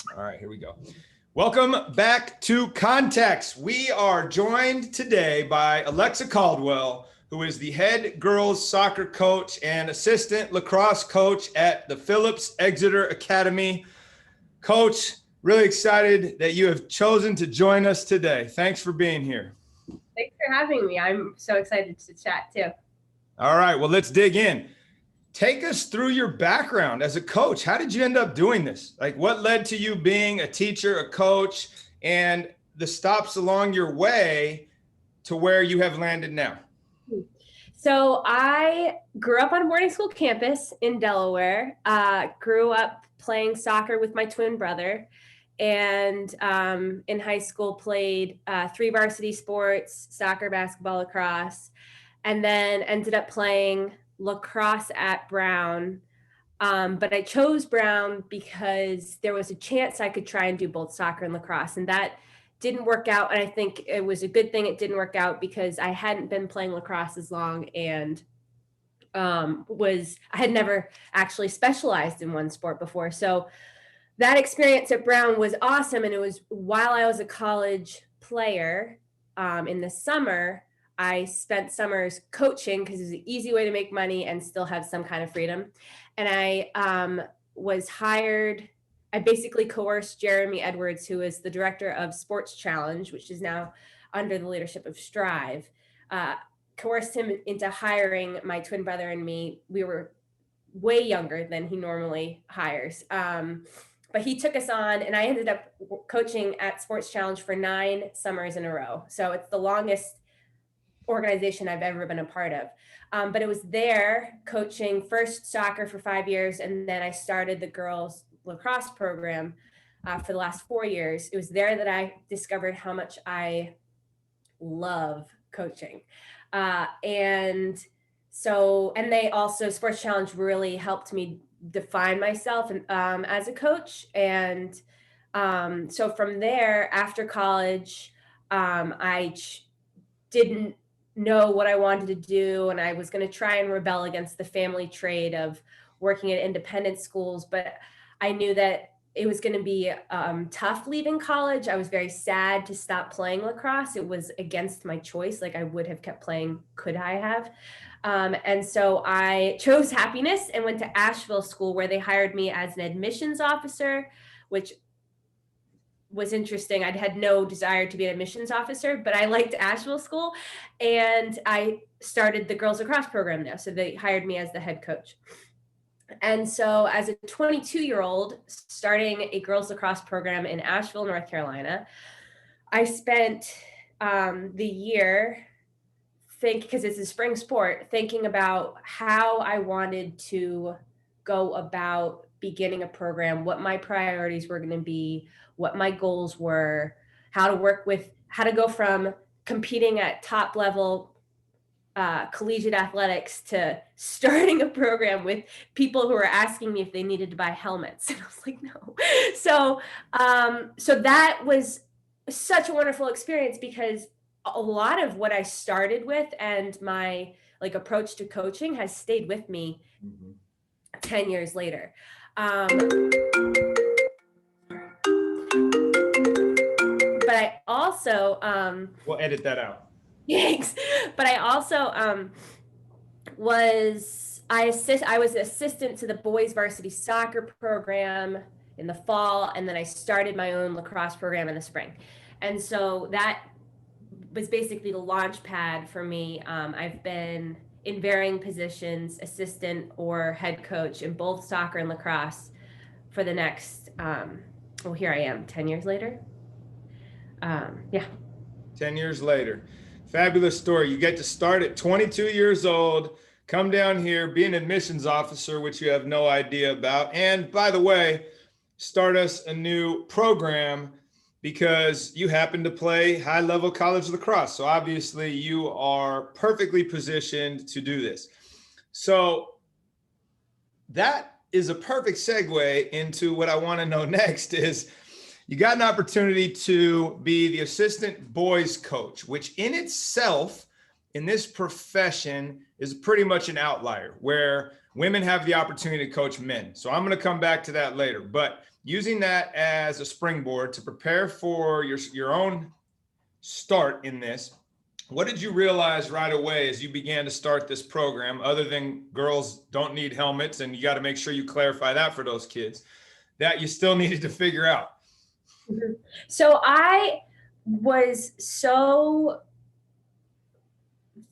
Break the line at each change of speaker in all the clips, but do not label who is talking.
All right, here we go. Welcome back to Context. We are joined today by Alexa Caldwell, who is the head girls soccer coach and assistant lacrosse coach at the Phillips Exeter Academy. Coach, really excited that you have chosen to join us today. Thanks for being here.
Thanks for having me. I'm so excited to chat too.
All right, well, let's dig in. Take us through your background as a coach. How did you end up doing this? Like, what led to you being a teacher, a coach, and the stops along your way to where you have landed now?
So I grew up on a boarding school campus in Delaware, grew up playing soccer with my twin brother, and in high school played 3 varsity sports, soccer, basketball, lacrosse, and then ended up playing lacrosse at Brown. But I chose Brown because there was a chance I could try and do both soccer and lacrosse, and that didn't work out. And I think it was a good thing it didn't work out because I hadn't been playing lacrosse as long, and I had never actually specialized in one sport before. So that experience at Brown was awesome. And it was while I was a college player. In the summer, I spent summers coaching because it was an easy way to make money and still have some kind of freedom. And I was hired. I basically coerced Jeremy Edwards, who is the director of Sports Challenge, which is now under the leadership of Strive, coerced him into hiring my twin brother and me. We were way younger than he normally hires. But he took us on, and I ended up coaching at Sports Challenge for 9 summers in a row. So it's the longest organization I've ever been a part of. But it was there coaching first soccer for 5 years, and then I started the girls lacrosse program for the last 4 years. It was there that I discovered how much I love coaching. And they also, Sports Challenge really helped me define myself as a coach. And so from there, after college, I didn't know what I wanted to do, and I was going to try and rebel against the family trade of working at independent schools, but I knew that it was going to be tough leaving college. I was very sad to stop playing lacrosse. It was against my choice. Like, I would have kept playing, could I have? And so I chose happiness and went to Asheville School, where they hired me as an admissions officer, which was interesting. I'd had no desire to be an admissions officer, but I liked Asheville School, and I started the girls lacrosse program there. So they hired me as the head coach. And so as a 22-year-old starting a girls lacrosse program in Asheville, North Carolina, I spent the year, because it's a spring sport, thinking about how I wanted to go about beginning a program, what my priorities were going to be, what my goals were, how to go from competing at top level collegiate athletics to starting a program with people who were asking me if they needed to buy helmets. And I was like, no. So that was such a wonderful experience, because a lot of what I started with and my approach to coaching has stayed with me 10 years later. But I also
We'll edit that out.
Thanks. But I also was assistant to the boys varsity soccer program in the fall, and then I started my own lacrosse program in the spring. And so that was basically the launch pad for me. I've been in varying positions, assistant or head coach in both soccer and lacrosse for the next, here I am 10 years later.
10 years later. Fabulous story. You get to start at 22 years old, come down here, be an admissions officer, which you have no idea about. And by the way, start us a new program because you happen to play high-level college lacrosse. So obviously you are perfectly positioned to do this. So that is a perfect segue into what I want to know next is, you got an opportunity to be the assistant boys coach, which in itself in this profession is pretty much an outlier where women have the opportunity to coach men. So I'm going to come back to that later, but using that as a springboard to prepare for your own start in this, what did you realize right away as you began to start this program, other than girls don't need helmets, and you got to make sure you clarify that for those kids, that you still needed to figure out?
So I was so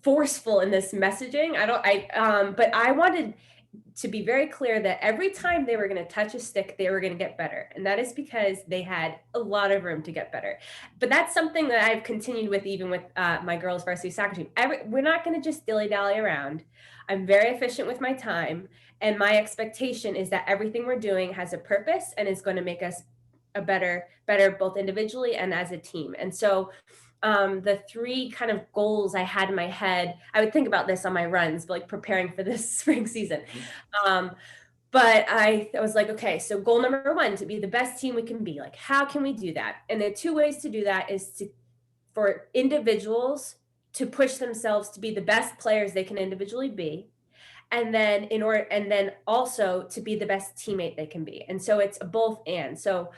forceful in this messaging. But I wanted to be very clear that every time they were going to touch a stick, they were going to get better. And that is because they had a lot of room to get better. But that's something that I've continued with, even with my girls varsity soccer team. We're not going to just dilly-dally around. I'm very efficient with my time. And my expectation is that everything we're doing has a purpose and is going to make us a better both individually and as a team. And so the three kind of goals I had in my head, I would think about this on my runs, like preparing for this spring season. But I was like, okay, so goal number one, to be the best team we can be. Like, how can we do that? And the two ways to do that is for individuals to push themselves to be the best players they can individually be. And then also to be the best teammate they can be. And so it's a both and. So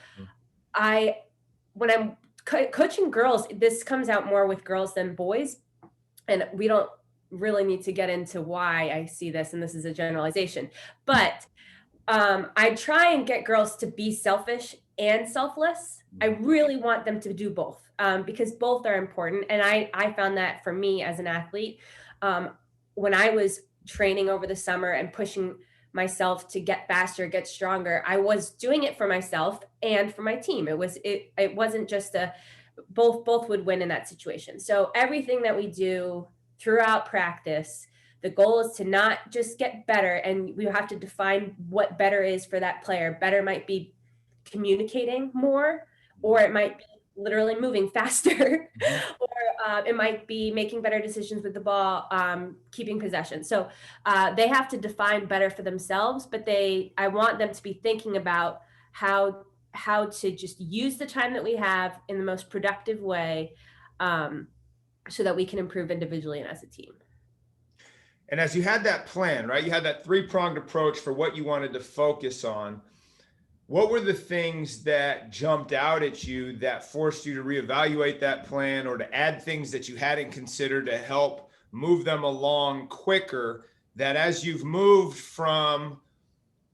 when I'm coaching girls, this comes out more with girls than boys. And we don't really need to get into why I see this, and this is a generalization. But I try and get girls to be selfish and selfless. I really want them to do both because both are important. And I found that for me as an athlete, when I was training over the summer and pushing myself to get faster, get stronger, I was doing it for myself and for my team. It wasn't just both would win in that situation. So everything that we do throughout practice, the goal is to not just get better, and we have to define what better is for that player. Better might be communicating more, or it might be literally moving faster, or it might be making better decisions with the ball, keeping possession. So they have to define better for themselves, but I want them to be thinking about how to just use the time that we have in the most productive way, so that we can improve individually and as a team.
And as you had that plan, right, you had that three-pronged approach for what you wanted to focus on. What were the things that jumped out at you that forced you to reevaluate that plan or to add things that you hadn't considered to help move them along quicker, that as you've moved from,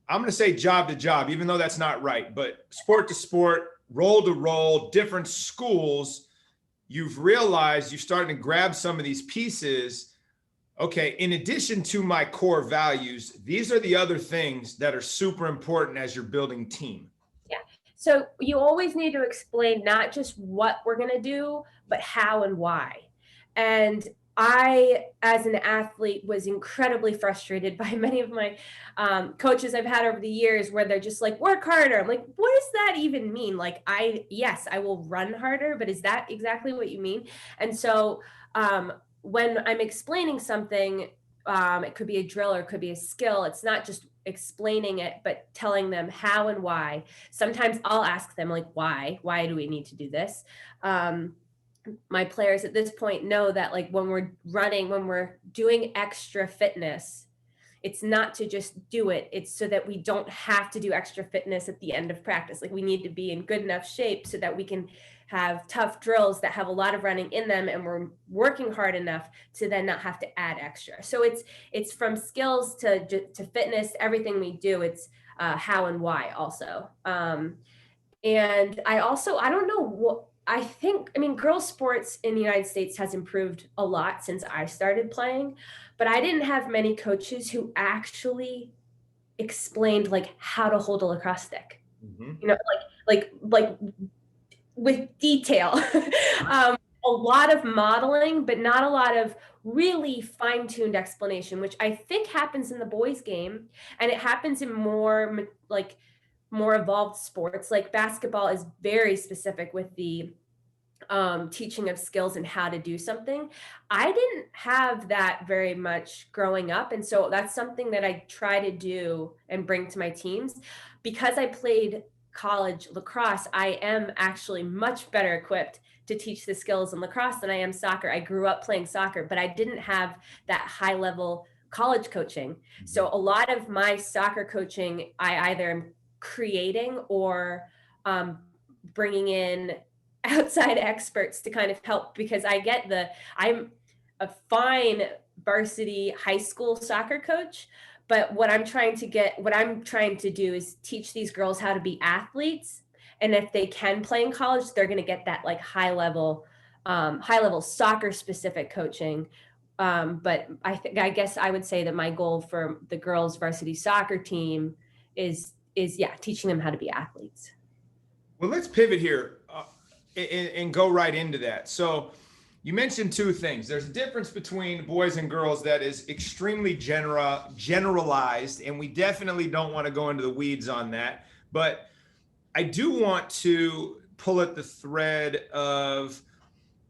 I'm going to say job to job, even though that's not right, but sport to sport, role to role, different schools, you've realized you're starting to grab some of these pieces. Okay, in addition to my core values, these are the other things that are super important as you're building team.
Yeah. So you always need to explain not just what we're going to do, but how and why. And I, as an athlete, was incredibly frustrated by many of my coaches I've had over the years, where they're just like, work harder. I'm like, what does that even mean? Like, yes, I will run harder, but is that exactly what you mean? And so when I'm explaining something, it could be a drill or it could be a skill. It's not just explaining it, but telling them how and why. Sometimes I'll ask them, like, why do we need to do this? My players at this point know that, like, when we're running, when we're doing extra fitness, it's not to just do it. It's so that we don't have to do extra fitness at the end of practice. Like, we need to be in good enough shape so that we can have tough drills that have a lot of running in them, and we're working hard enough to then not have to add extra. So it's from skills to fitness, everything we do, it's how and why also. And I don't know what, girls sports in the United States has improved a lot since I started playing, but I didn't have many coaches who actually explained like how to hold a lacrosse stick, like with detail. A lot of modeling, but not a lot of really fine-tuned explanation, which I think happens in the boys' game, and it happens in more evolved sports. Like basketball is very specific with the teaching of skills and how to do something. I didn't have that very much growing up, and so that's something that I try to do and bring to my teams. Because I played college lacrosse, I am actually much better equipped to teach the skills in lacrosse than I am soccer. I grew up playing soccer, but I didn't have that high level college coaching. So a lot of my soccer coaching, I either am creating or bringing in outside experts to kind of help, because I'm a fine varsity high school soccer coach, but what I'm trying to do is teach these girls how to be athletes. And if they can play in college, they're going to get that like high level soccer specific coaching. But I guess I would say that my goal for the girls varsity soccer team is teaching them how to be athletes.
Well, let's pivot here and go right into that. So you mentioned two things. There's a difference between boys and girls that is extremely generalized, and we definitely don't want to go into the weeds on that. But I do want to pull at the thread of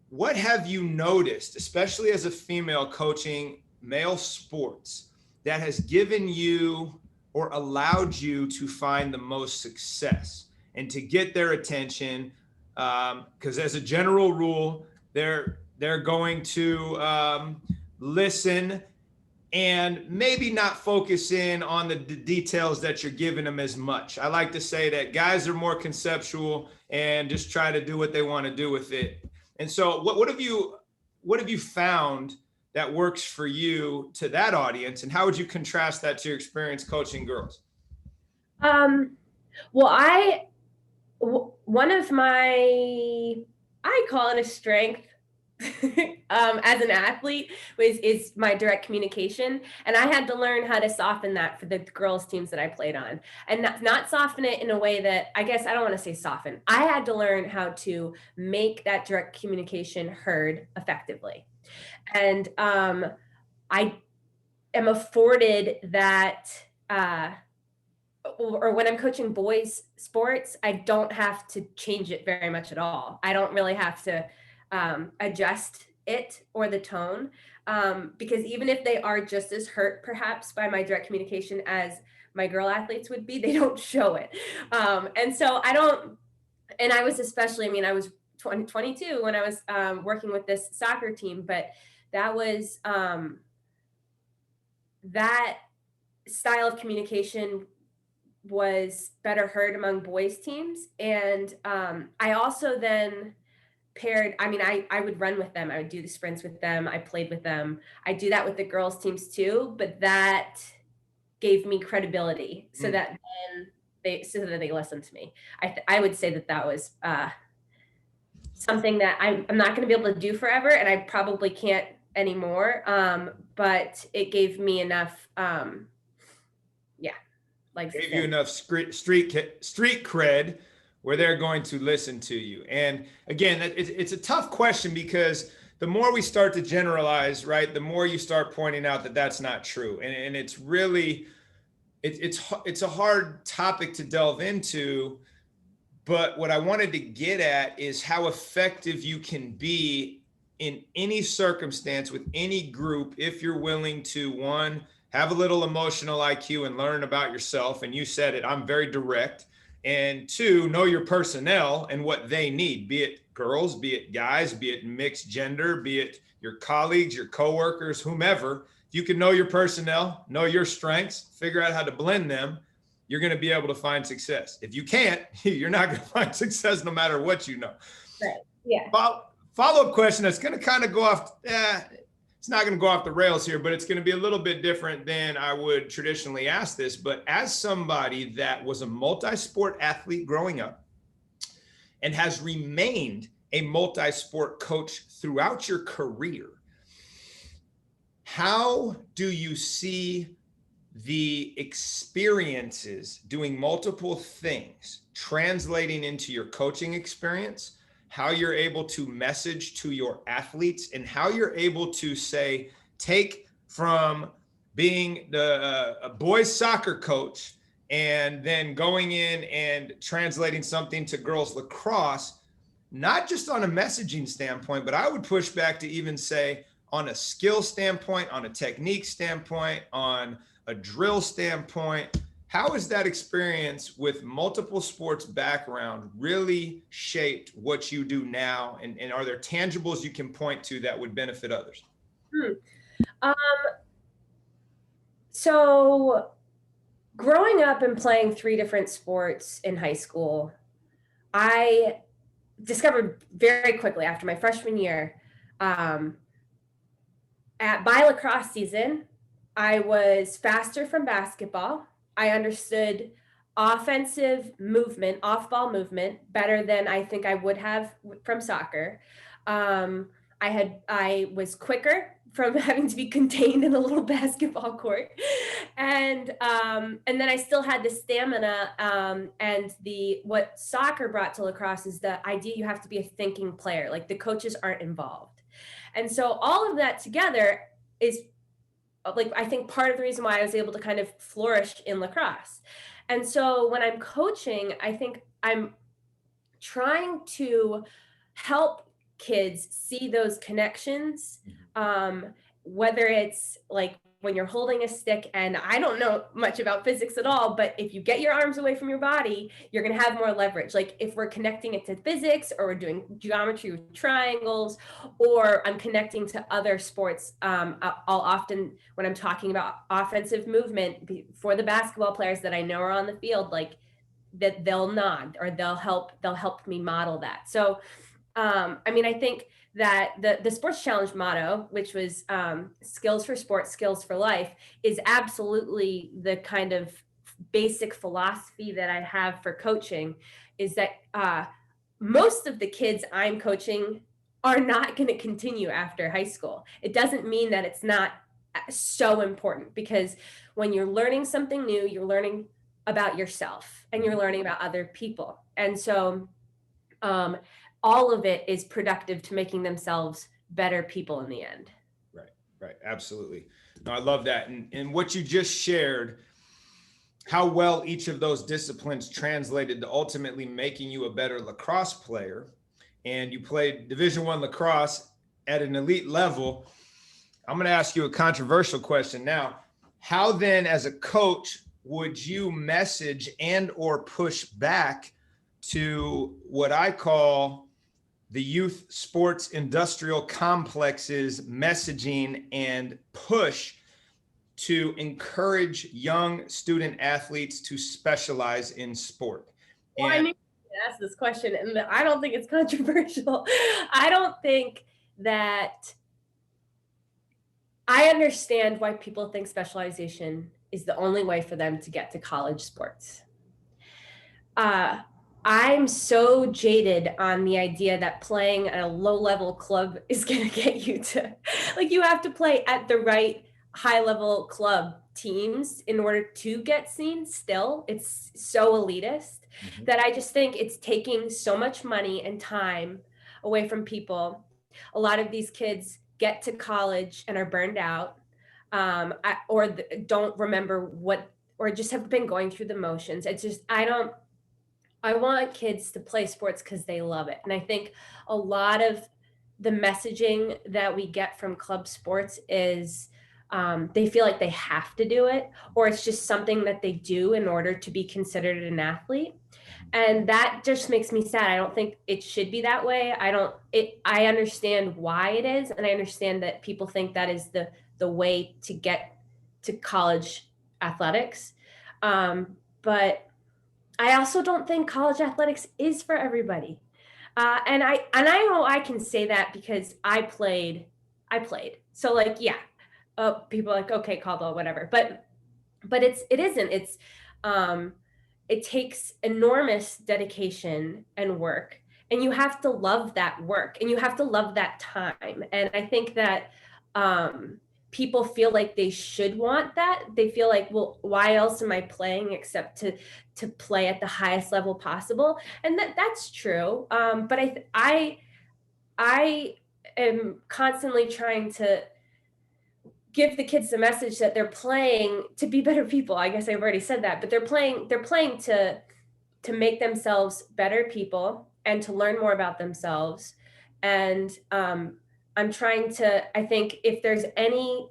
what have you noticed, especially as a female coaching male sports, that has given you or allowed you to find the most success and to get their attention? Because as a general rule, they're going to listen and maybe not focus in on the details that you're giving them as much. I like to say that guys are more conceptual and just try to do what they want to do with it. And so what have you found that works for you to that audience, and how would you contrast that to your experience coaching girls?
Well, one of my, I call it a strength as an athlete is my direct communication. And I had to learn how to soften that for the girls teams that I played on, and not soften it in a way that, I guess I don't want to say soften. I had to learn how to make that direct communication heard effectively. And I am afforded that, or when I'm coaching boys sports, I don't have to change it very much at all. I don't really have to adjust it or the tone, because even if they are just as hurt perhaps by my direct communication as my girl athletes would be, they don't show it. And so I was especially, I was 22 when I was working with this soccer team, but that was that style of communication was better heard among boys teams. And I also then paired, I would run with them. I would do the sprints with them. I played with them. I do that with the girls teams too, but that gave me credibility so that they listened to me. I would say that was something that I'm not going to be able to do forever, and I probably can't anymore. But it gave me enough,
gave you enough street cred where they're going to listen to you. And again, it's a tough question, because the more we start to generalize, right, the more you start pointing out that that's not true. And it's really, it's a hard topic to delve into. But what I wanted to get at is how effective you can be in any circumstance with any group if you're willing to, one, have a little emotional IQ and learn about yourself. And you said it, I'm very direct. And two, know your personnel and what they need, be it girls, be it guys, be it mixed gender, be it your colleagues, your coworkers, whomever. If you can know your personnel, know your strengths, figure out how to blend them, you're going to be able to find success. If you can't, you're not going to find success no matter what you know.
Right. Yeah.
Follow-up question that's going to kind of go off. It's not going to go off the rails here, but it's going to be a little bit different than I would traditionally ask this. But as somebody that was a multi-sport athlete growing up and has remained a multi-sport coach throughout your career, how do you see the experiences doing multiple things translating into your coaching experience, how you're able to message to your athletes, and how you're able to say, take from being a boys soccer coach and then going in and translating something to girls lacrosse, not just on a messaging standpoint, but I would push back to even say on a skill standpoint, on a technique standpoint, on a drill standpoint. How has that experience with multiple sports background really shaped what you do now? And are there tangibles you can point to that would benefit others?
Um, so growing up and playing 3 different sports in high school, I discovered very quickly after my freshman year, um, by lacrosse season, I was faster from basketball. I understood offensive movement, off ball movement better than I think I would have from soccer. Um, I was quicker from having to be contained in a little basketball court, and then I still had the stamina, and the what soccer brought to lacrosse is the idea you have to be a thinking player, like the coaches aren't involved. And so all of that together is like, I think part of the reason why I was able to kind of flourish in lacrosse. And so when I'm coaching, I think I'm trying to help kids see those connections, whether it's like when you're holding a stick, and I don't know much about physics at all, but if you get your arms away from your body, you're going to have more leverage. Like if we're connecting it to physics, or we're doing geometry with triangles, or I'm connecting to other sports, I'll often, when I'm talking about offensive movement for the basketball players that I know are on the field, like that they'll nod, or they'll help me model that. So I mean, I think that the sports challenge motto, which was skills for sports, skills for life, is absolutely the kind of basic philosophy that I have for coaching. Is that most of the kids I'm coaching are not going to continue after high school. It doesn't mean that it's not so important, because when you're learning something new, you're learning about yourself and you're learning about other people. And so all of it is productive to making themselves better people in the end.
Right. Absolutely. No, I love that. And what you just shared, how well each of those disciplines translated to ultimately making you a better lacrosse player. And you played Division I lacrosse at an elite level. I'm going to ask you a controversial question now. How then, as a coach, would you message and or push back to what I call the youth sports industrial complex's messaging and push to encourage young student athletes to specialize in sport?
Well, I mean, ask this question, and I don't think it's controversial. I don't think that I understand why people think specialization is the only way for them to get to college sports. I'm so jaded on the idea that playing at a low-level club is going to get you to, like, you have to play at the right high-level club teams in order to get seen still. It's so elitist that I just think it's taking so much money and time away from people. A lot of these kids get to college and are burned out, or don't remember what, or just have been going through the motions. It's just, I want kids to play sports because they love it. And I think a lot of the messaging that we get from club sports is they feel like they have to do it, or it's just something that they do in order to be considered an athlete. And that just makes me sad. I don't think it should be that way. I understand why it is. And I understand that people think that is the way to get to college athletics. But I also don't think college athletics is for everybody. And I know I can say that because I played. So like, yeah, people are like, okay, Caldwell, whatever. But it isn't. It takes enormous dedication and work, and you have to love that work, and you have to love that time. And I think that people feel like they should want that. They feel like, well, why else am I playing except to play at the highest level possible? And that's true. But I am constantly trying to give the kids the message that they're playing to be better people. I guess I've already said that, but they're playing to make themselves better people and to learn more about themselves. And I'm trying to, I think if there's any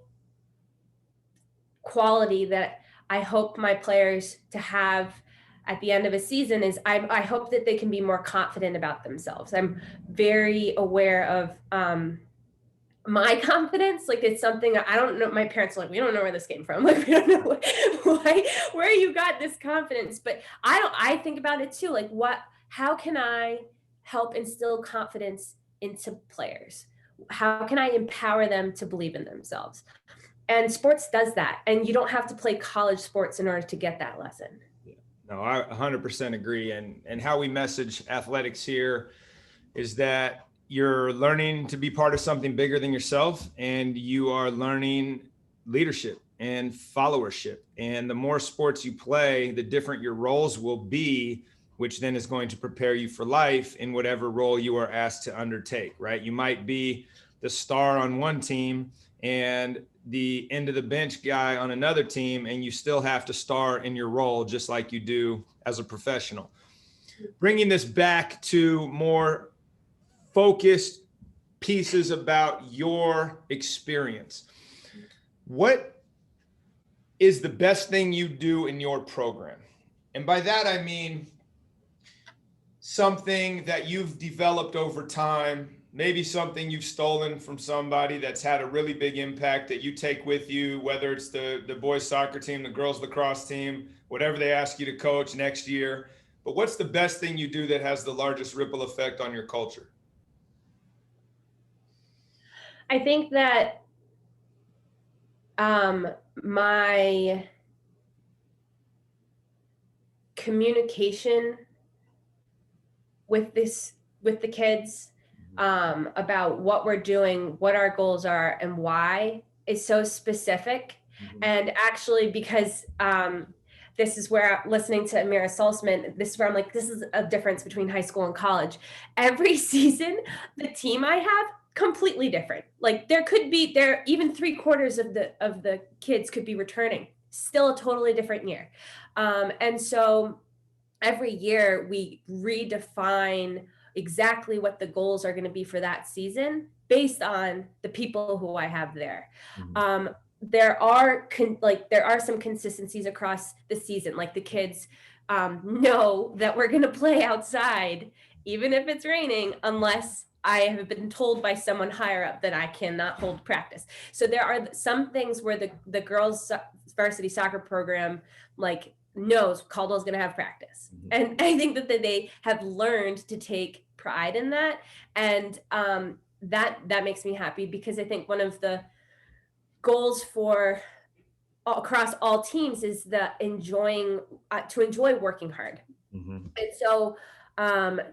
quality that I hope my players to have at the end of a season is I hope that they can be more confident about themselves. I'm very aware of my confidence. Like, it's something I don't know. My parents are like, we don't know where this came from. Like, we don't know where you got this confidence. But I think about it too. Like, how can I help instill confidence into players? How can I empower them to believe in themselves? And sports does that. And you don't have to play college sports in order to get that lesson.
No, I 100% agree. And how we message athletics here is that you're learning to be part of something bigger than yourself, and you are learning leadership and followership. And the more sports you play, the different your roles will be, which then is going to prepare you for life in whatever role you are asked to undertake, right? You might be the star on one team and the end of the bench guy on another team, and you still have to star in your role just like you do as a professional. Bringing this back to more focused pieces about your experience, what is the best thing you do in your program? And by that, I mean something that you've developed over time, maybe something you've stolen from somebody that's had a really big impact that you take with you, whether it's the boys soccer team, the girls lacrosse team, whatever they ask you to coach next year. But what's the best thing you do that has the largest ripple effect on your culture?
I think that my communication with the kids about what we're doing, what our goals are, and why is so specific. Mm-hmm. And actually, because this is where, listening to Amira Salzman, this is where I'm like, this is a difference between high school and college. Every season, the team I have, completely different. Like, even 3/4 of the kids could be returning. Still a totally different year. And so every year we redefine exactly what the goals are going to be for that season based on the people who I have there. Mm-hmm. There are some consistencies across the season. Like, the kids know that we're going to play outside, even if it's raining, unless I have been told by someone higher up that I cannot hold practice. So there are some things where the girls' varsity soccer program, like, knows Caldwell's going to have practice. Mm-hmm. And I think that they have learned to take pride in that. And that makes me happy, because I think one of the goals for across all teams is to enjoy working hard. Mm-hmm. And so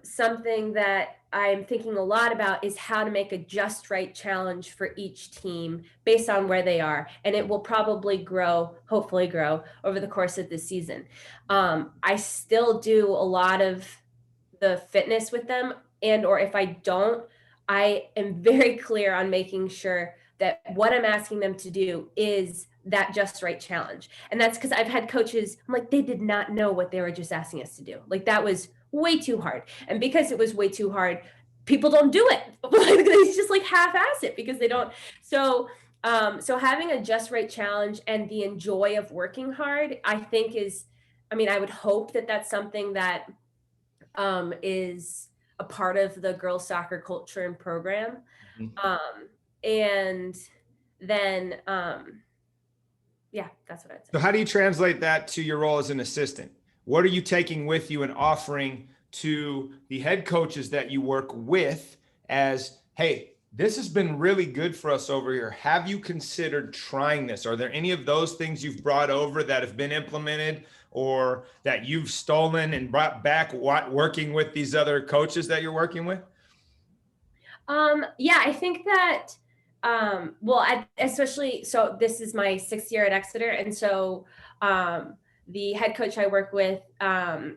something that I'm thinking a lot about is how to make a just right challenge for each team based on where they are. And it will probably hopefully grow over the course of the season. I still do a lot of the fitness with them, or if I don't, I am very clear on making sure that what I'm asking them to do is that just right challenge. And that's because I've had coaches, I'm like, they did not know what they were just asking us to do. Like, that was way too hard. And because it was way too hard, people don't do it. They just like half-ass it because they don't. So having a just right challenge and the enjoy of working hard, I think I would hope that that's something that is a part of the girls soccer culture and program. Mm-hmm. And then, yeah, that's what I'd say.
So how do you translate that to your role as an assistant? What are you taking with you and offering to the head coaches that you work with as, hey, this has been really good for us over here. Have you considered trying this? Are there any of those things you've brought over that have been implemented or that you've stolen and brought back working with these other coaches that you're working with?
Yeah, I think that, especially, so this is my 6th year at Exeter. And so, the head coach I work with,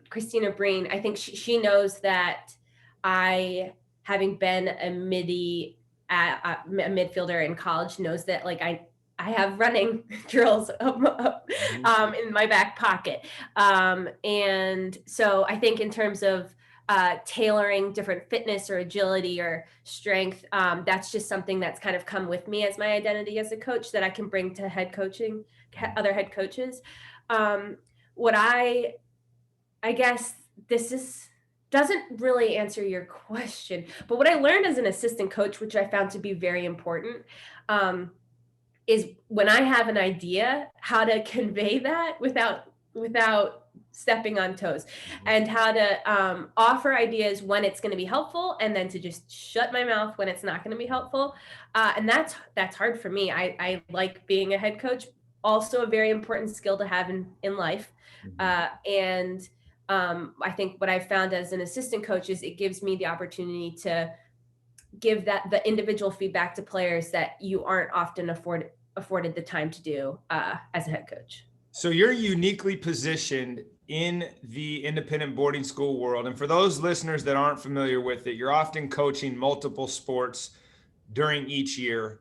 Christina Breen, I think she knows that I, having been a midfielder in college, knows that like I have running drills in my back pocket. And so I think in terms of tailoring different fitness or agility or strength, that's just something that's kind of come with me as my identity as a coach that I can bring to other head coaches. What I guess doesn't really answer your question, but what I learned as an assistant coach, which I found to be very important, um, is when I have an idea, how to convey that without stepping on toes, and how to offer ideas when it's going to be helpful, and then to just shut my mouth when it's not going to be helpful. And that's hard for me. I like being a head coach, also a very important skill to have in life. And I think what I've found as an assistant coach is it gives me the opportunity to give the individual feedback to players that you aren't often afforded the time to do as a head coach.
So you're uniquely positioned in the independent boarding school world. And for those listeners that aren't familiar with it, you're often coaching multiple sports during each year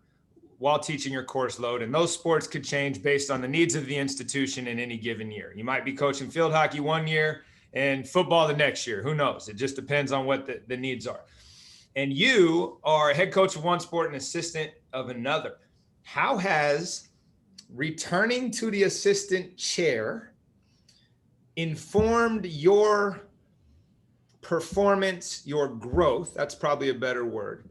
while teaching your course load. And those sports could change based on the needs of the institution in any given year. You might be coaching field hockey one year and football the next year. Who knows? It just depends on what the needs are. And you are a head coach of one sport and assistant of another. How has returning to the assistant chair informed your performance, your growth? That's probably a better word,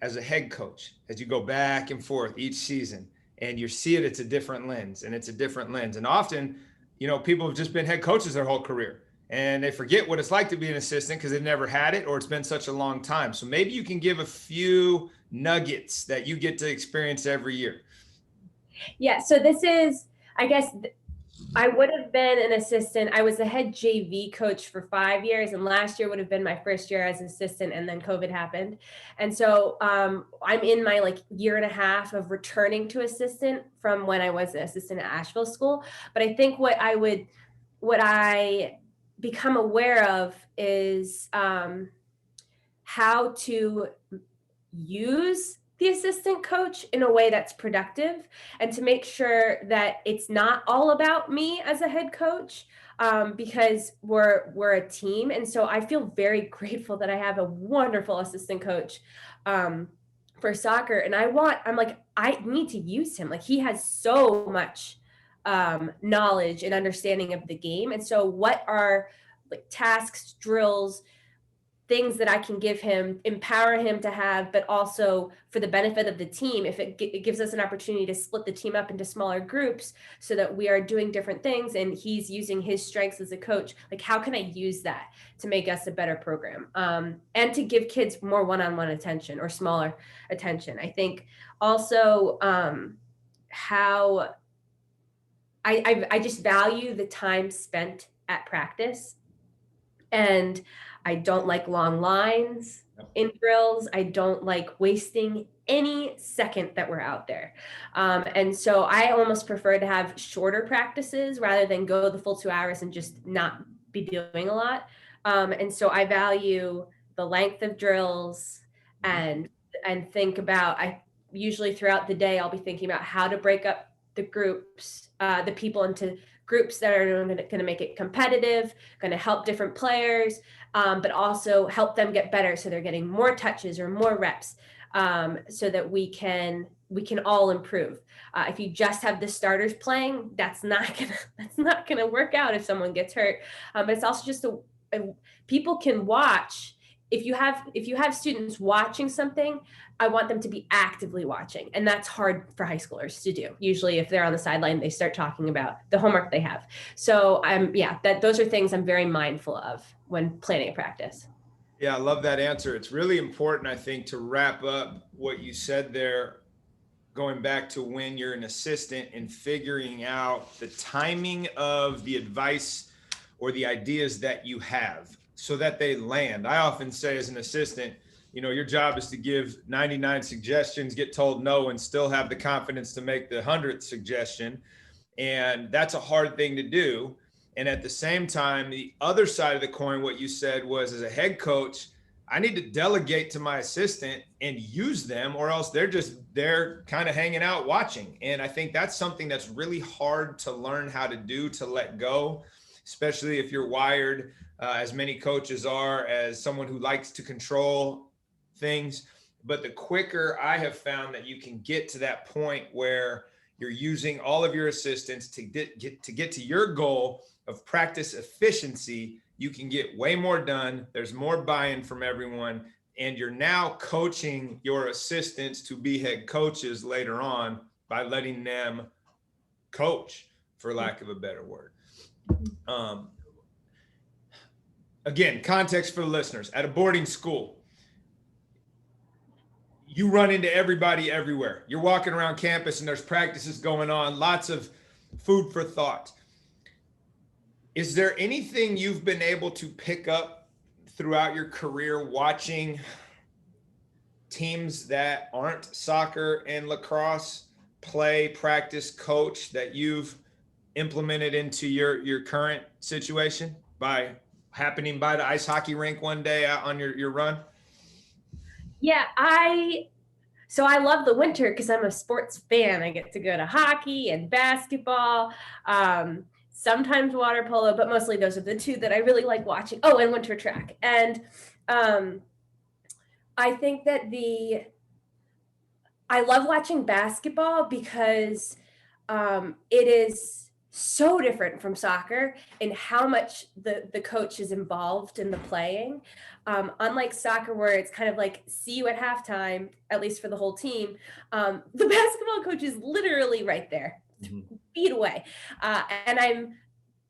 as a head coach, as you go back and forth each season and you see it's a different lens, and it's a different lens. And often, people have just been head coaches their whole career and they forget what it's like to be an assistant because they've never had it, or it's been such a long time. So maybe you can give a few nuggets that you get to experience every year.
Yeah, so this is, I guess, I would have been an assistant. I was the head JV coach for 5 years, and last year would have been my first year as assistant, and then COVID happened. And so I'm in my year and a half of returning to assistant from when I was an assistant at Asheville School. But I think what I become aware of is how to use the assistant coach in a way that's productive, and to make sure that it's not all about me as a head coach, because we're a team. And so I feel very grateful that I have a wonderful assistant coach for soccer. And I need to use him. He has so much knowledge and understanding of the game. And so what are tasks, drills, things that I can give him, empower him to have, but also for the benefit of the team, if it gives us an opportunity to split the team up into smaller groups so that we are doing different things and he's using his strengths as a coach, how can I use that to make us a better program? And to give kids more one-on-one attention or smaller attention. I think also how I just value the time spent at practice. And I don't like long lines in drills. I don't like wasting any second that we're out there. And so I almost prefer to have shorter practices rather than go the full 2 hours and just not be doing a lot. And so I value the length of drills and think about, I usually throughout the day, I'll be thinking about how to break up the groups, the people into groups that are going to make it competitive, going to help different players, but also help them get better so they're getting more touches or more reps, so that we can all improve. If you just have the starters playing, that's not gonna work out if someone gets hurt. But it's also just people can watch. If you have students watching something, I want them to be actively watching. And that's hard for high schoolers to do. Usually if they're on the sideline, they start talking about the homework they have. So those are things I'm very mindful of when planning a practice.
Yeah, I love that answer. It's really important, I think, to wrap up what you said there, going back to when you're an assistant and figuring out the timing of the advice or the ideas that you have so that they land. I often say as an assistant, your job is to give 99 suggestions, get told no, and still have the confidence to make the 100th suggestion. And that's a hard thing to do. And at the same time, the other side of the coin, what you said was, as a head coach, I need to delegate to my assistant and use them, or else they're kind of hanging out watching. And I think that's something that's really hard to learn how to do, to let go, especially if you're wired, as many coaches are, as someone who likes to control things. But the quicker I have found that you can get to that point where you're using all of your assistants to get to your goal of practice efficiency. You can get way more done. There's more buy-in from everyone. And you're now coaching your assistants to be head coaches later on by letting them coach, for lack of a better word. Again, context for the listeners. At a boarding school, you run into everybody everywhere. You're walking around campus and there's practices going on, lots of food for thought. Is there anything you've been able to pick up throughout your career watching teams that aren't soccer and lacrosse play, practice, coach that you've implemented into your current situation by happening by the ice hockey rink one day out on your run?
Yeah, so I love the winter because I'm a sports fan. I get to go to hockey and basketball, sometimes water polo, but mostly those are the two that I really like watching. Oh, and winter track. And I think that I love watching basketball because it is so different from soccer in how much the coach is involved in the playing. Unlike soccer, where it's kind of like, see you at halftime, at least for the whole team, the basketball coach is literally right there, feet away. And I'm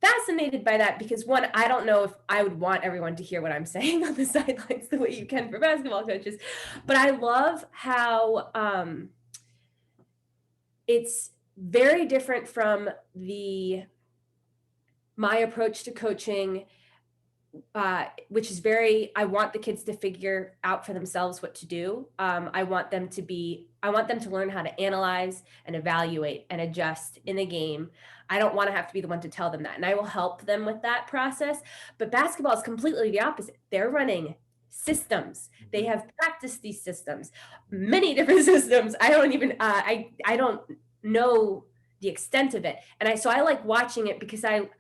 fascinated by that because, one, I don't know if I would want everyone to hear what I'm saying on the sidelines the way you can for basketball coaches, but I love how it's very different from my approach to coaching, which is I want the kids to figure out for themselves what to do. I want them to learn how to analyze and evaluate and adjust in a game. I don't want to have to be the one to tell them that. And I will help them with that process. But basketball is completely the opposite. They're running systems. They have practiced these systems, many different systems. I don't even, I don't know the extent of it. And so I like watching it because I'm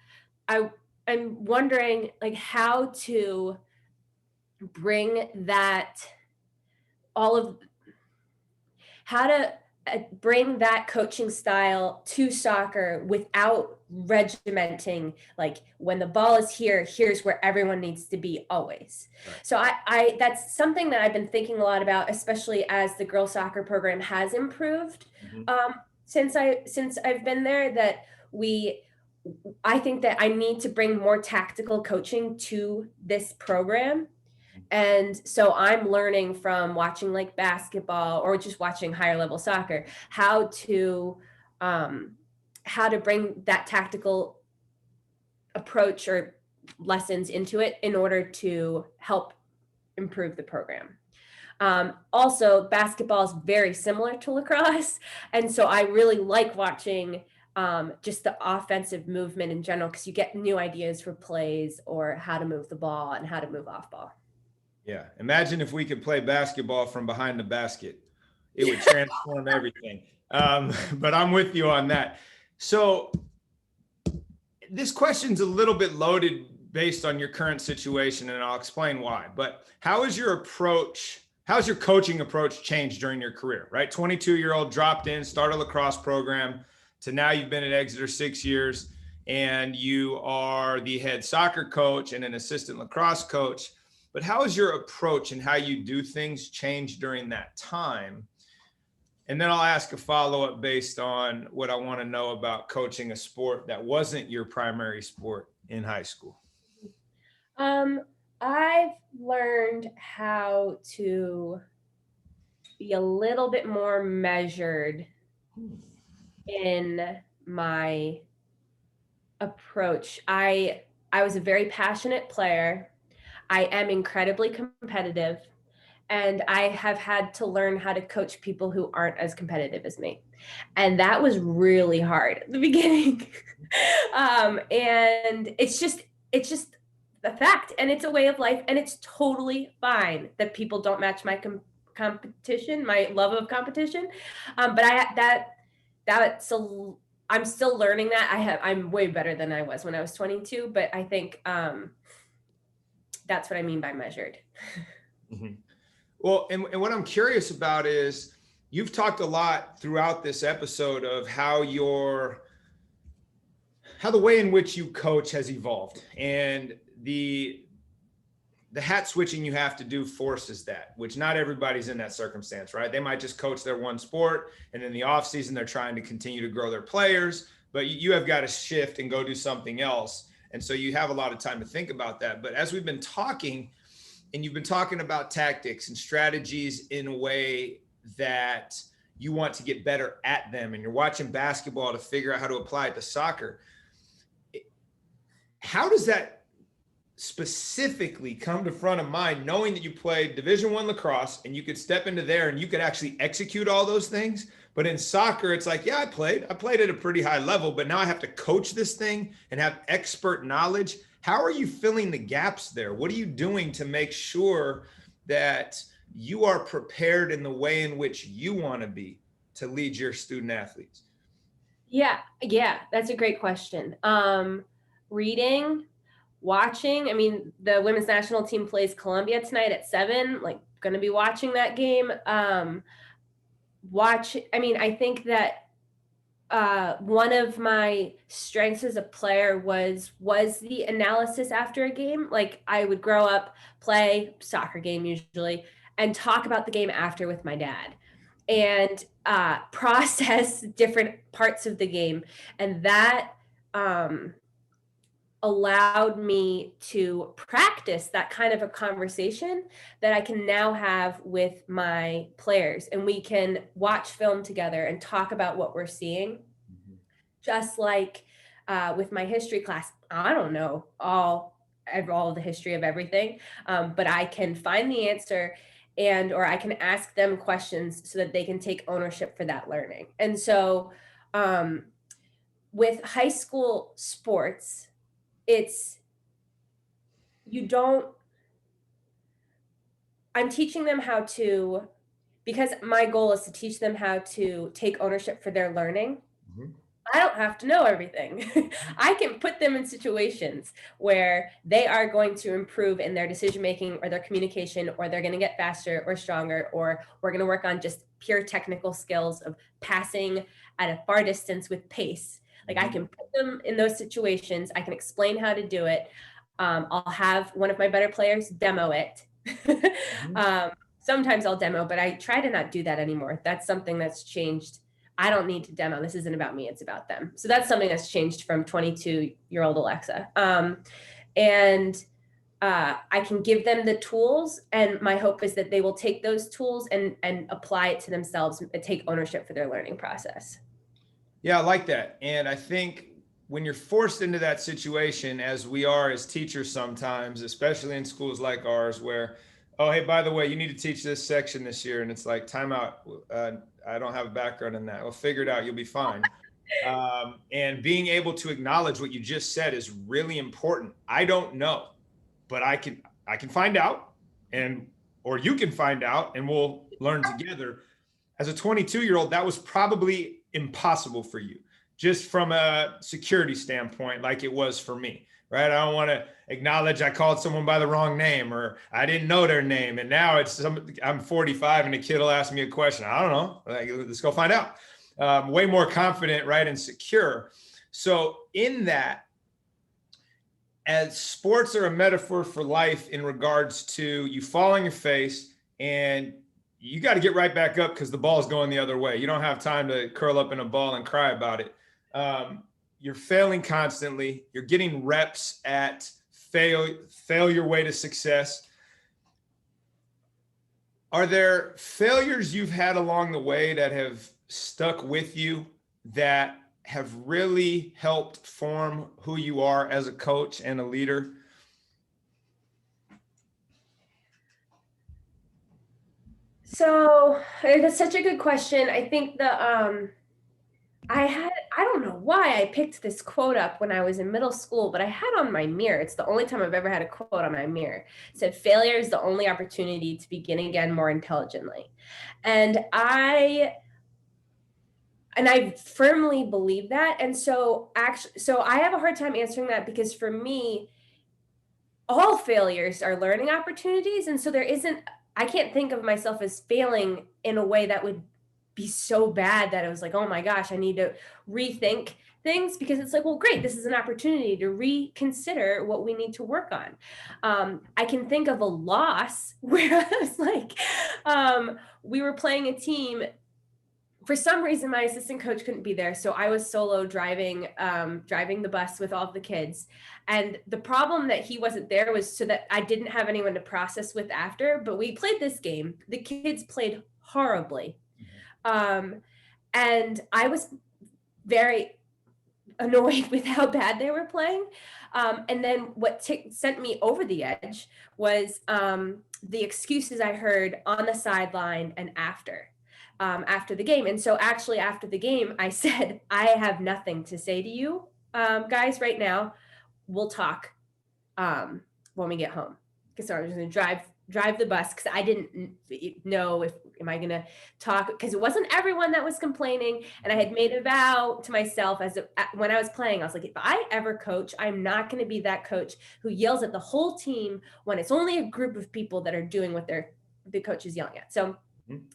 wondering like how to bring that bring that coaching style to soccer without regimenting, like when the ball is here, here's where everyone needs to be always. Right. So I that's something that I've been thinking a lot about, especially as the girls soccer program has improved since I've been there, that I think that I need to bring more tactical coaching to this program. And so I'm learning from watching like basketball or just watching higher level soccer, how to bring that tactical approach or lessons into it in order to help improve the program. Also, basketball is very similar to lacrosse. And so I really like watching just the offensive movement in general, because you get new ideas for plays or how to move the ball and how to move off ball.
Yeah. Imagine if we could play basketball from behind the basket. It would transform everything. But I'm with you on that. So this question's a little bit loaded based on your current situation, and I'll explain why. But how's your coaching approach changed during your career, right? 22-year-old dropped in, started a lacrosse program, to now you've been at Exeter 6 years, and you are the head soccer coach and an assistant lacrosse coach. But how has your approach and how you do things changed during that time? And then I'll ask a follow-up based on what I want to know about coaching a sport that wasn't your primary sport in high school.
I've learned how to be a little bit more measured in my approach. I was a very passionate player. I am incredibly competitive, and I have had to learn how to coach people who aren't as competitive as me. And that was really hard at the beginning. And it's just a fact, and it's a way of life, and it's totally fine that people don't match my competition, my love of competition. But I'm still learning that. I'm way better than I was when I was 22, but I think that's what I mean by measured.
Mm-hmm. Well, and what I'm curious about is, you've talked a lot throughout this episode of how the way in which you coach has evolved, and the hat switching you have to do forces that, which not everybody's in that circumstance, right? They might just coach their one sport, and in the off season, they're trying to continue to grow their players, but you have got to shift and go do something else. And so you have a lot of time to think about that. But as we've been talking, and you've been talking about tactics and strategies in a way that you want to get better at them, and you're watching basketball to figure out how to apply it to soccer. How does that specifically come to front of mind, knowing that you played Division I lacrosse and you could step into there and you could actually execute all those things? But in soccer, it's like, yeah, I played at a pretty high level, but now I have to coach this thing and have expert knowledge. How are you filling the gaps there? What are you doing to make sure that you are prepared in the way in which you want to be to lead your student athletes?
Yeah, that's a great question. Reading, watching. I mean, the women's national team plays Colombia tonight at 7, like going to be watching that game. I think that one of my strengths as a player was the analysis after a game. Like, I would grow up, play soccer game usually, and talk about the game after with my dad, and process different parts of the game. And that allowed me to practice that kind of a conversation that I can now have with my players, and we can watch film together and talk about what we're seeing.
Mm-hmm.
Just like with my history class, I don't know all the history of everything, but I can find the answer, or I can ask them questions so that they can take ownership for that learning. And so with high school sports, I'm teaching them how to, because my goal is to teach them how to take ownership for their learning.
Mm-hmm.
I don't have to know everything. I can put them in situations where they are going to improve in their decision-making or their communication, or they're going to get faster or stronger, or we're going to work on just pure technical skills of passing at a far distance with pace. Like, I can put them in those situations. I can explain how to do it. I'll have one of my better players demo it. Sometimes I'll demo, but I try to not do that anymore. That's something that's changed. I don't need to demo. This isn't about me. It's about them. So that's something that's changed from 22-year-old Alexa. I can give them the tools, and my hope is that they will take those tools and apply it to themselves and take ownership for their learning process.
Yeah, I like that. And I think when you're forced into that situation, as we are as teachers sometimes, especially in schools like ours, where, oh, hey, by the way, you need to teach this section this year. And it's like, time out. I don't have a background in that. Well, figure it out. You'll be fine. And being able to acknowledge what you just said is really important. I don't know, but I can find out, or you can find out, and we'll learn together. As a 22-year-old, that was probably impossible for you, just from a security standpoint, like it was for me, right? I don't want to acknowledge I called someone by the wrong name, or I didn't know their name. And now I'm 45 and a kid will ask me a question. I don't know. Like, let's go find out. Way more confident, right? And secure. So in that, as sports are a metaphor for life in regards to you fall on your face and you got to get right back up because the ball's going the other way. You don't have time to curl up in a ball and cry about it. You're failing constantly. You're getting reps at fail your way to success. Are there failures you've had along the way that have stuck with you that have really helped form who you are as a coach and a leader?
So that's such a good question. I think I don't know why I picked this quote up when I was in middle school, but I had on my mirror. It's the only time I've ever had a quote on my mirror. It said, "Failure is the only opportunity to begin again more intelligently." And I firmly believe that. And so I have a hard time answering that, because for me, all failures are learning opportunities. And so I can't think of myself as failing in a way that would be so bad that it was like, oh my gosh, I need to rethink things, because it's like, well, great, this is an opportunity to reconsider what we need to work on. I can think of a loss where I was like, we were playing a team. For some reason, my assistant coach couldn't be there, so I was solo driving the bus with all of the kids. And the problem that he wasn't there was so that I didn't have anyone to process with after. But we played this game. The kids played horribly, and I was very annoyed with how bad they were playing. And then what sent me over the edge was the excuses I heard on the sideline and after the game. And so actually after the game, I said, I have nothing to say to you guys right now. We'll talk when we get home. Because I was going to drive the bus, because I didn't know if am I going to talk, because it wasn't everyone that was complaining. And I had made a vow to myself when I was playing, I was like, if I ever coach, I'm not going to be that coach who yells at the whole team when it's only a group of people that are doing what the coach is yelling at. So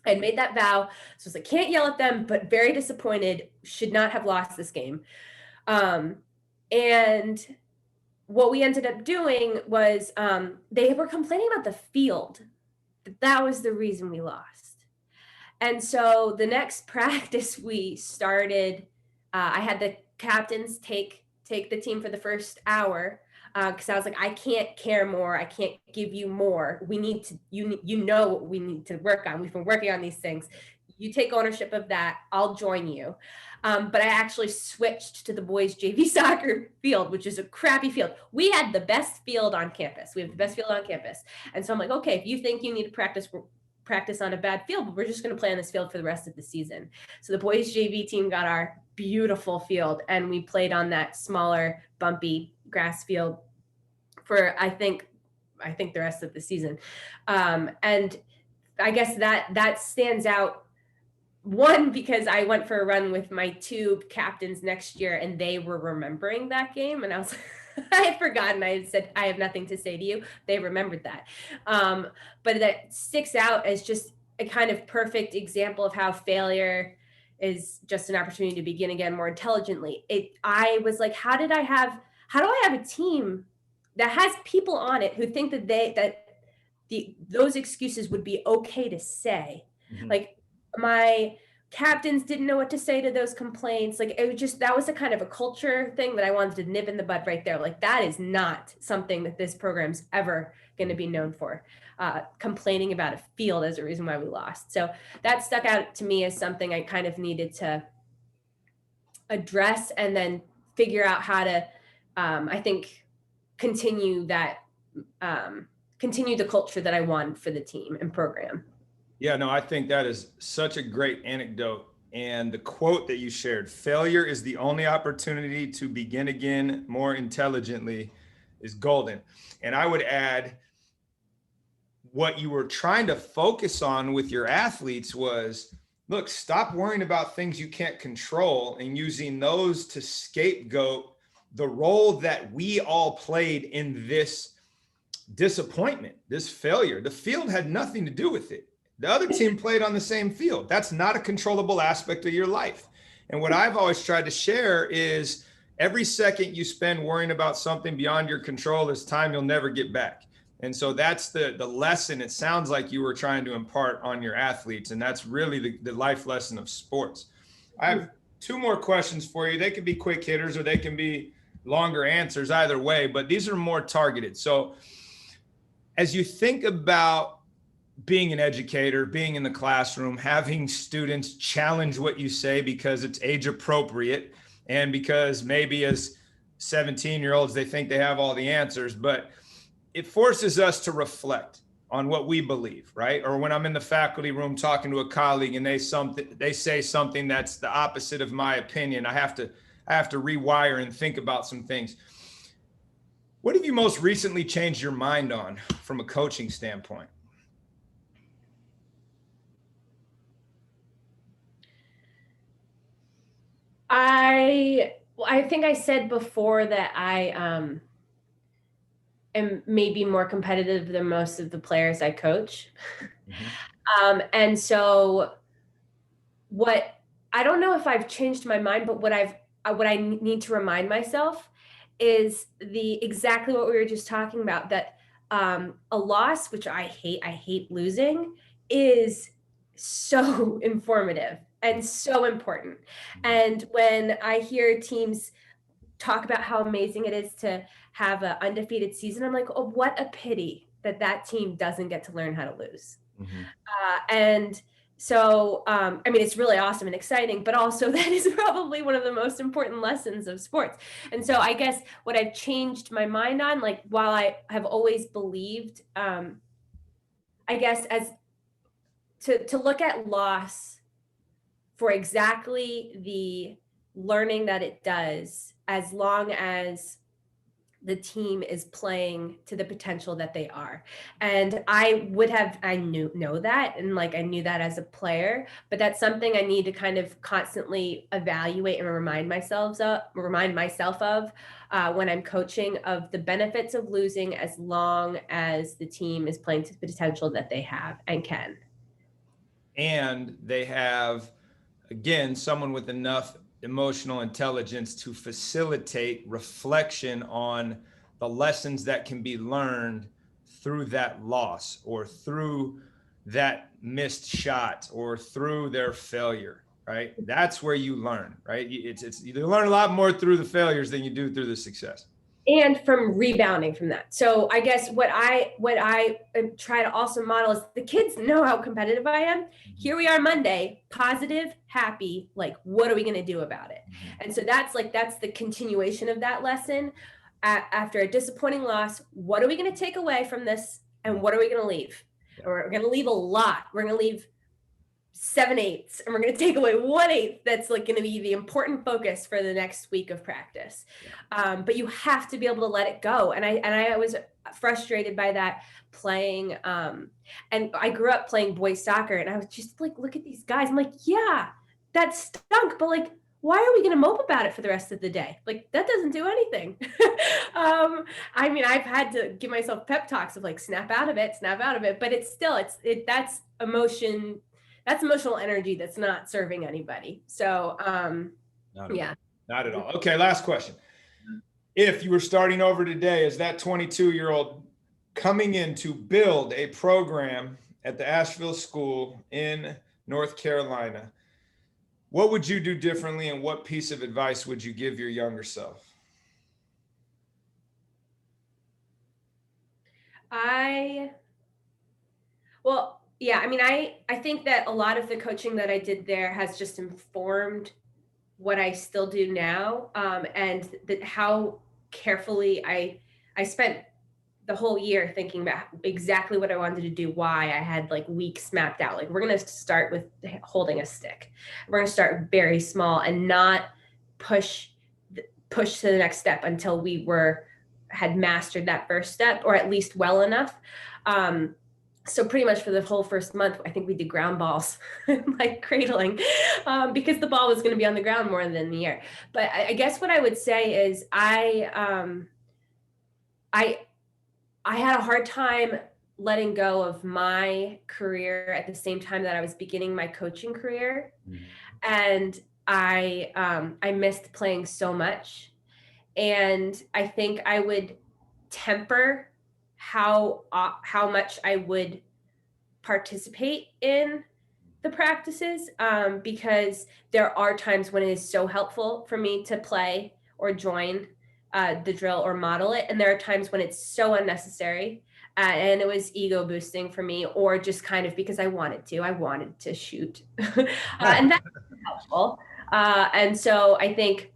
I had made that vow. So I was like, can't yell at them, but very disappointed, should not have lost this game. And what we ended up doing was they were complaining about the field. That was the reason we lost. And so the next practice we started, I had the captains take the team for the first hour, because I was like, I can't care more. I can't give you more. We need to, you know what we need to work on. We've been working on these things. You take ownership of that. I'll join you. But I actually switched to the boys JV soccer field, which is a crappy field. We had the best field on campus. We have the best field on campus. And so I'm like, okay, if you think you need to practice on a bad field, but we're just going to play on this field for the rest of the season. So the boys JV team got our beautiful field, and we played on that smaller, bumpy grass field for I think the rest of the season. And I guess that stands out. One, because I went for a run with my two captains next year, and they were remembering that game, and I was I had forgotten. I had said, I have nothing to say to you. They remembered that. But that sticks out as just a kind of perfect example of how failure is just an opportunity to begin again more intelligently. I was like, how do I have a team that has people on it who think that those excuses would be okay to say? Mm-hmm. Like, my captains didn't know what to say to those complaints. Like, it was just, that was a kind of a culture thing that I wanted to nip in the bud right there. Like, that is not something that this program's ever going to be known for, complaining about a field as a reason why we lost. So that stuck out to me as something I kind of needed to address, and then figure out how to, I think, continue the culture that I want for the team and program.
Yeah, no, I think that is such a great anecdote. And the quote that you shared, failure is the only opportunity to begin again more intelligently, is golden. And I would add, what you were trying to focus on with your athletes was, look, stop worrying about things you can't control and using those to scapegoat the role that we all played in this disappointment, this failure. The field had nothing to do with it. The other team played on the same field. That's not a controllable aspect of your life. And what I've always tried to share is, every second you spend worrying about something beyond your control is time you'll never get back. And so that's the lesson it sounds like you were trying to impart on your athletes. And that's really the life lesson of sports. I have two more questions for you. They can be quick hitters or they can be longer answers, either way, but these are more targeted. So as you think about being an educator, being in the classroom, having students challenge what you say because it's age appropriate, and because maybe as 17-year-olds, they think they have all the answers, but it forces us to reflect on what we believe, right? Or when I'm in the faculty room talking to a colleague and they say something that's the opposite of my opinion, I have to rewire and think about some things. What have you most recently changed your mind on from a coaching standpoint?
I think I said before that I am maybe more competitive than most of the players I coach. Mm-hmm. And so what I don't know if I've changed my mind, but what I need to remind myself is exactly what we were just talking about, that a loss, which I hate losing, is so informative and so important. And when I hear teams talk about how amazing it is to have an undefeated season, I'm like, oh, what a pity that that team doesn't get to learn how to lose.
Mm-hmm.
And so, I mean, it's really awesome and exciting, but also that is probably one of the most important lessons of sports. And so I guess what I've changed my mind on, like, while I have always believed, I guess, as to look at loss for exactly the learning that it does, as long as the team is playing to the potential that they are. And I know that, and like I knew that as a player, but that's something I need to kind of constantly evaluate and remind myself of when I'm coaching, of the benefits of losing, as long as the team is playing to the potential that they have and can.
And they have, again, someone with enough emotional intelligence to facilitate reflection on the lessons that can be learned through that loss, or through that missed shot, or through their failure, right? That's where you learn, right? You learn a lot more through the failures than you do through the success.
And from rebounding from that. So I guess what I try to also model is, the kids know how competitive I am. Here we are Monday, positive, happy, like, what are we going to do about it? And so that's the continuation of that lesson. After a disappointing loss, what are we going to take away from this, and what are we going to leave? And we're going to leave a lot. We're going to leave 7/8, and we're going to take away 1/8 that's like going to be the important focus for the next week of practice. But you have to be able to let it go. And I was frustrated by that playing. And I grew up playing boys soccer, and I was just like, look at these guys. I'm like, yeah, that stunk, but like, why are we going to mope about it for the rest of the day? Like, that doesn't do anything. I mean, I've had to give myself pep talks of like, snap out of it, but it's still, that's emotion. That's emotional energy that's not serving anybody. So,
Not
yeah.
Not at all. Okay, last question. If you were starting over today as that 22-year-old coming in to build a program at the Asheville School in North Carolina, what would you do differently, and what piece of advice would you give your younger self?
Well, yeah, I mean, I think that a lot of the coaching that I did there has just informed what I still do now, and that how carefully I spent the whole year thinking about exactly what I wanted to do, why I had like weeks mapped out. Like, we're going to start with holding a stick. We're going to start very small and not push to the next step until we had mastered that first step, or at least well enough. So pretty much for the whole first month, I think we did ground balls, like cradling, because the ball was going to be on the ground more than in the air. But I guess what I would say is I had a hard time letting go of my career at the same time that I was beginning my coaching career. And I missed playing so much. And I think I would temper how much I would participate in the practices, because there are times when it is so helpful for me to play or join the drill or model it, and there are times when it's so unnecessary, and it was ego boosting for me, or just kind of because I wanted to shoot, and that's helpful. And so I think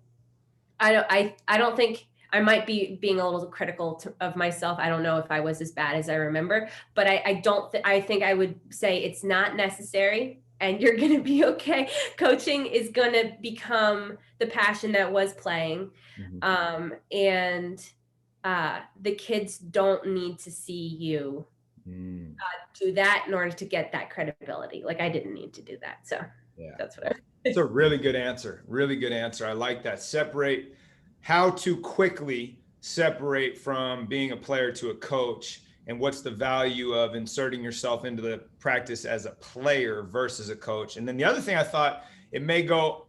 I don't think I might be being a little critical of myself. I don't know if I was as bad as I remember, but I think I would say it's not necessary, and you're going to be okay. Coaching is going to become the passion that was playing. And the kids don't need to see you do that in order to get that credibility. Like, I didn't need to do that. So that's what
It's a really good answer. Really good answer. I like that. How to quickly separate from being a player to a coach and what's the value of inserting yourself into the practice as a player versus a coach. And then the other thing I thought, it may go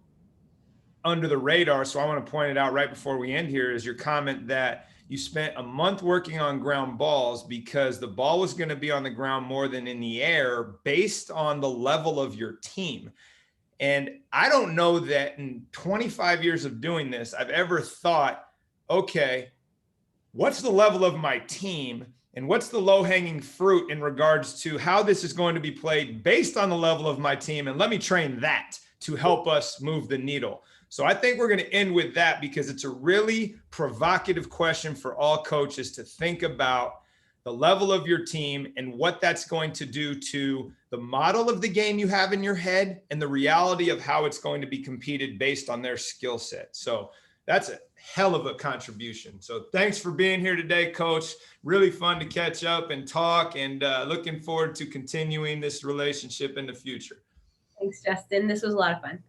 under the radar, so I want to point it out right before we end here, is your comment that you spent a month working on ground balls because the ball was going to be on the ground more than in the air based on the level of your team. And I don't know that in 25 years of doing this, I've ever thought, okay, what's the level of my team and what's the low-hanging fruit in regards to how this is going to be played based on the level of my team, and let me train that to help us move the needle. So I think we're going to end with that because it's a really provocative question for all coaches to think about the level of your team and what that's going to do to the model of the game you have in your head and the reality of how it's going to be competed based on their skill set. So that's a hell of a contribution. So thanks for being here today, Coach. Really fun to catch up and talk, and looking forward to continuing this relationship in the future.
Thanks, Justin. This was a lot of fun.